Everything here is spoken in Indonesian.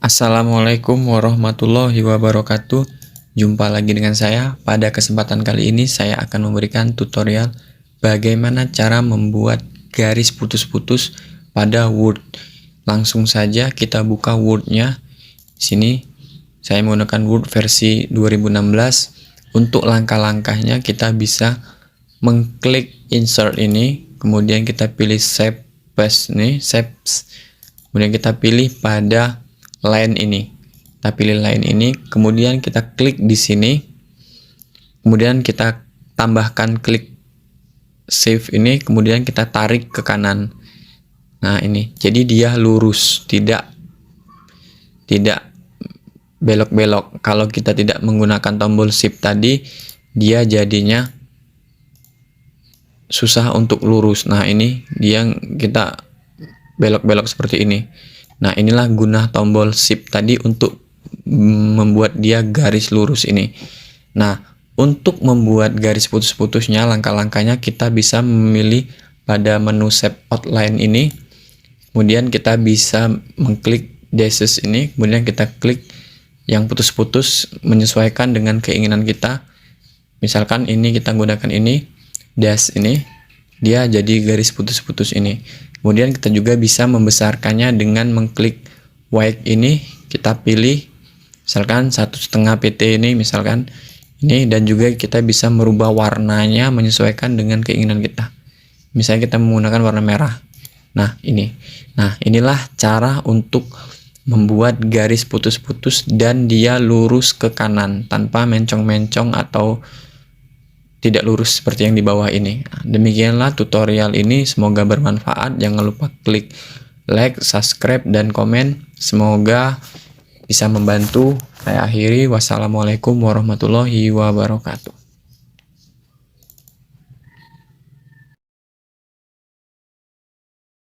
Assalamualaikum warahmatullahi wabarakatuh. Jumpa lagi dengan saya. Pada kesempatan kali ini saya akan memberikan tutorial bagaimana cara membuat garis putus-putus pada Word. Langsung saja kita buka Word-nya. Sini saya menggunakan Word versi 2016. Untuk langkah-langkahnya kita bisa mengklik insert ini, kemudian kita pilih shape paste nih, shapes. Kemudian kita pilih pada line ini. Kita pilih line ini, kemudian kita klik di sini. Kemudian kita tambahkan klik save ini, kemudian kita tarik ke kanan. Nah, ini. Jadi dia lurus, tidak belok-belok. Kalau kita tidak menggunakan tombol shift tadi, dia jadinya susah untuk lurus. Nah, ini dia kita belok-belok seperti ini. Nah, inilah guna tombol shift tadi untuk membuat dia garis lurus ini. Nah, untuk membuat garis putus-putusnya, langkah-langkahnya kita bisa memilih pada menu shape outline ini. Kemudian kita bisa mengklik dashes ini, kemudian kita klik yang putus-putus menyesuaikan dengan keinginan kita. Misalkan ini kita gunakan ini, dash ini, dia jadi garis putus-putus ini. Kemudian kita juga bisa membesarkannya dengan mengklik white ini, kita pilih misalkan 1,5 pt ini misalkan ini, dan juga kita bisa merubah warnanya menyesuaikan dengan keinginan kita. Misalnya kita menggunakan warna merah. Nah, ini. Nah, inilah cara untuk membuat garis putus-putus dan dia lurus ke kanan tanpa mencong-mencong atau tidak lurus seperti yang di bawah ini. Demikianlah tutorial ini, semoga bermanfaat. Jangan lupa klik like, subscribe, dan komen. Semoga bisa membantu. Saya akhiri. Wassalamualaikum warahmatullahi wabarakatuh.